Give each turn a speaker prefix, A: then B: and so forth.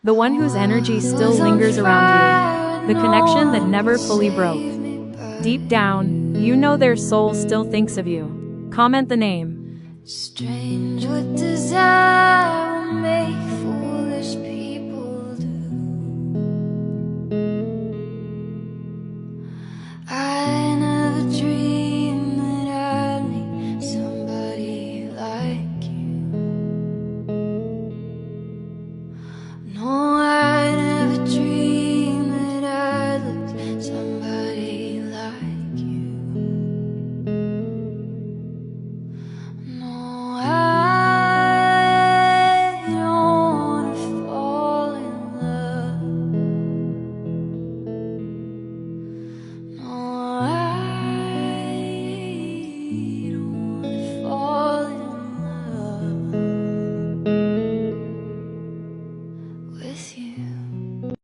A: The one whose energy still lingers around you. The connection that never fully broke. Deep down, you know their soul still thinks of you. Comment the name.
B: Strange what desire will make foolish people do. I never dreamed that I'd meet somebody like you. No, I never dreamed that I'd lose somebody like you. No, I don't wanna fall in love. No, I don't wanna fall in love with you.